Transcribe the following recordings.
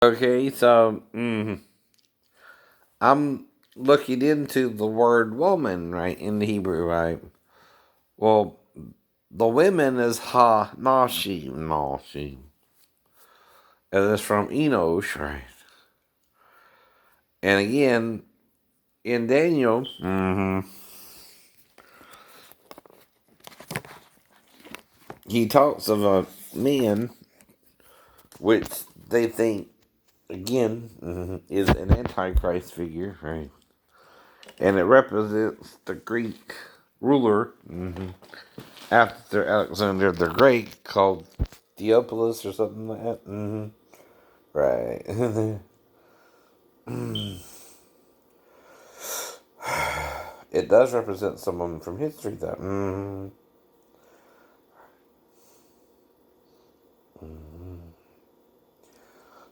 Okay, so I'm looking into the word woman, right, in the Hebrew, right? Well, the women is Nashiym. And it's from Enosh, right? And again, in Daniel, he talks of a man which they think, again, is an Antichrist figure, right? And it represents the Greek ruler after Alexander the Great called Theophilus or something like that. Right. It does represent someone from history, though.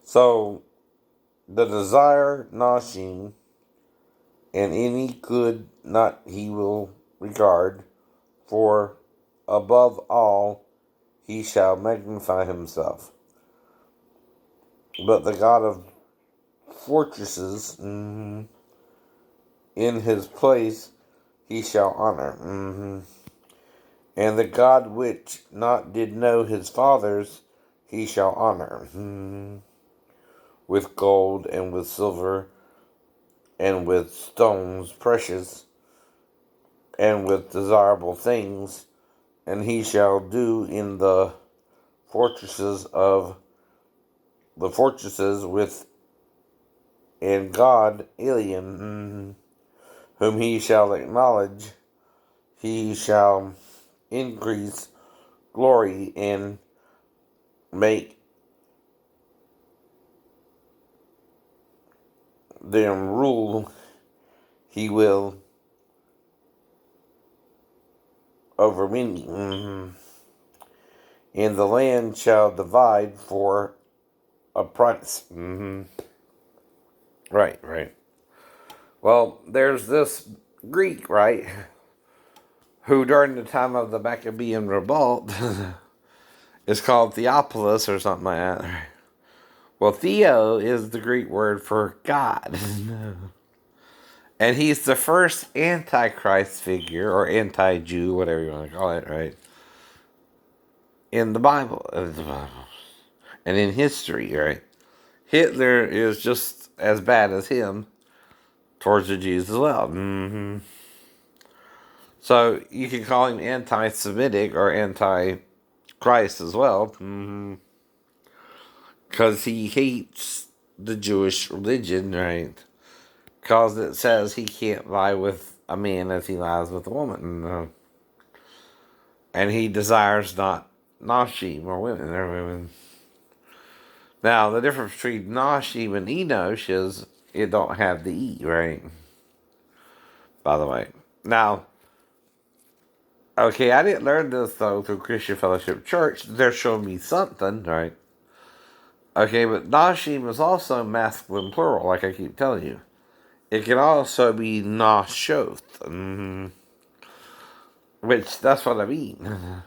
So, the desire, Nashiym, and any good not he will regard, for above all he shall magnify himself. But the God of fortresses, in his place he shall honor. And the God which not did know his fathers he shall honor. With gold and with silver and with stones precious and with desirable things, and he shall do in the fortresses with and God alien, whom he shall acknowledge, he shall increase glory and make them rule. He will over many, and the land shall divide for a price. Right, right. Well, there's this Greek, right, who during the time of the Maccabean revolt is called Theophilus or something like that. Well, Theo is the Greek word for God. And he's the first Antichrist figure, or anti-Jew, whatever you want to call it, right? In the Bible. And in history, right? Hitler is just as bad as him towards the Jews as well. So you can call him anti-Semitic or anti-Christ as well. Because he hates the Jewish religion, right? Because it says he can't lie with a man as he lies with a woman. And he desires not Nashiym or women. They're women. Now, the difference between Nashiym and Enosh is it don't have the E, right? By the way. Now, okay, I didn't learn this, though, through Christian Fellowship Church. They're showing me something, right? Okay, but Nashiym is also masculine plural, like I keep telling you. It can also be Nashoth, which that's what I mean.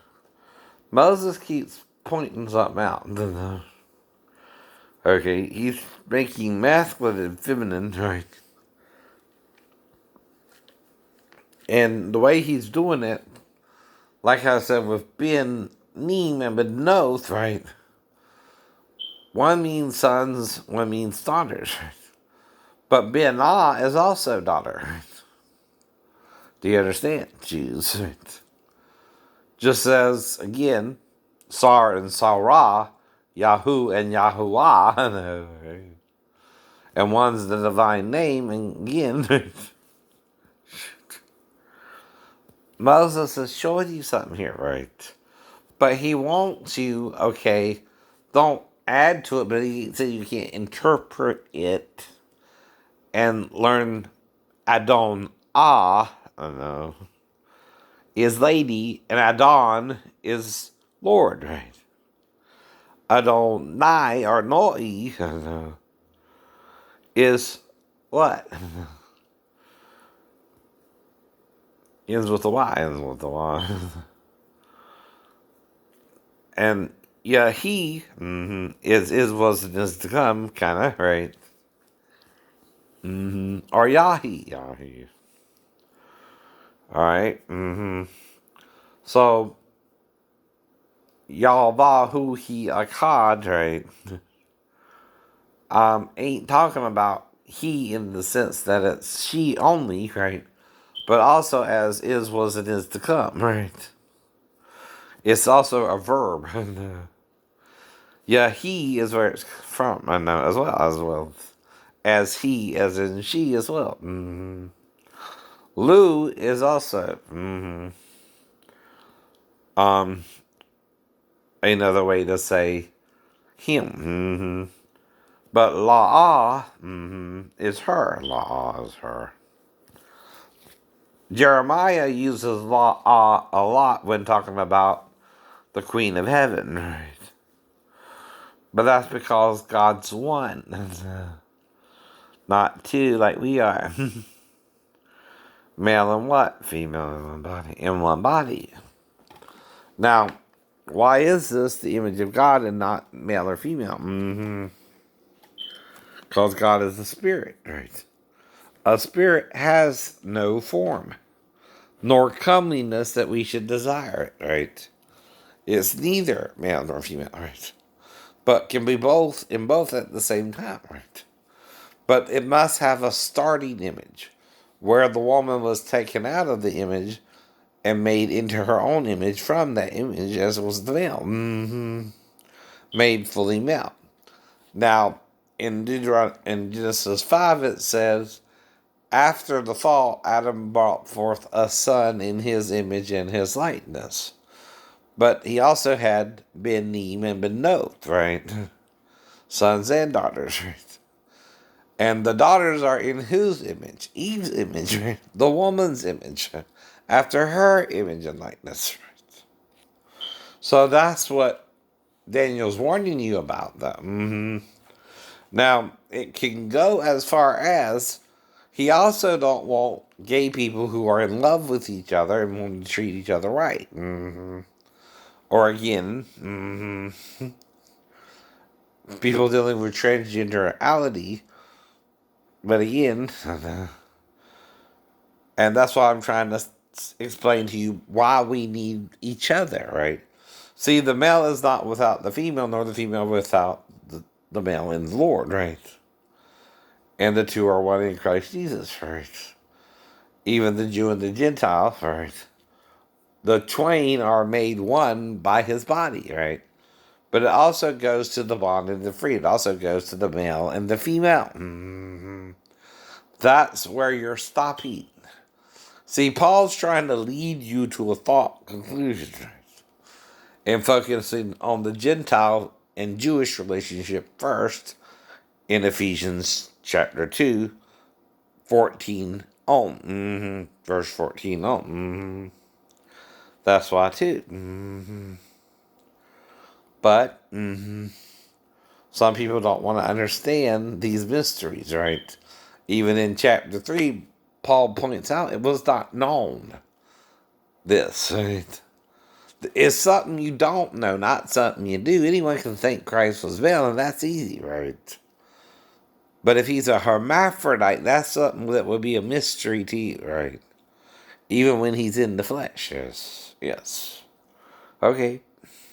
Moses keeps pointing something out. Okay, he's making masculine and feminine, right? And the way he's doing it, like I said, with Ben Neem and Benoth, right? One means sons, one means daughters. But Ben Ah is also daughter. Do you understand, Jews? Just as, again, Sar and Sarah, Yahoo and Yahuwah, and one's the divine name, and again, Moses is showing you something here, right? But he wants you, okay, don't add to it, but he said you can't interpret it and learn Adon Ah, I don't know, is lady, and Adon is Lord, right? Adonai, or Noi, I don't know, is what? Ends with a Y, ends with a Y. And Yeah, he is, was, and is to come, kind of, right? Or Yahi. All right. So, Yahvahu he Akkad, right? Ain't talking about he in the sense that it's she only, right? But also as is, was, and is to come, right? It's also a verb. Yeah, he is where it's from, I know, as he, as in she as well. Lu is also um another way to say him. But La'ah is her. La'ah is her. Jeremiah uses La'ah a lot when talking about the Queen of Heaven, right? But that's because God's one, not two like we are. Male and what? Female in one body. In one body. Now, why is this the image of God and not male or female? Because God is a spirit, right? A spirit has no form, nor comeliness that we should desire it, right? It's neither male nor female, right? But can be both in both at the same time, right? But it must have a starting image where the woman was taken out of the image and made into her own image from that image as was the male. Made fully male. Now, in Genesis 5, it says, after the fall, Adam brought forth a son in his image and his likeness. But he also had Benim and Benoth, right? Sons and daughters, right? And the daughters are in whose image? Eve's image, right? The woman's image. After her image and likeness, right? So that's what Daniel's warning you about, though. Now, it can go as far as he also don't want gay people who are in love with each other and want to treat each other right. Or again, people dealing with transgenderality. But again, and that's why I'm trying to explain to you why we need each other, right? See, the male is not without the female, nor the female without the male in the Lord, right? And the two are one in Christ Jesus, right? Even the Jew and the Gentile, right? The twain are made one by his body, right? But it also goes to the bond and the free. It also goes to the male and the female. That's where you're stopping. See, Paul's trying to lead you to a thought conclusion, right? And focusing on the Gentile and Jewish relationship first in Ephesians chapter 2, 14 on. Verse 14 on. That's why, too. But some people don't want to understand these mysteries, right? Even in chapter 3, Paul points out it was not known. This, right? It's something you don't know, not something you do. Anyone can think Christ was male, and that's easy, right? But if he's a hermaphrodite, that's something that would be a mystery to you, right? Even when he's in the flesh, yes. Yes. Okay.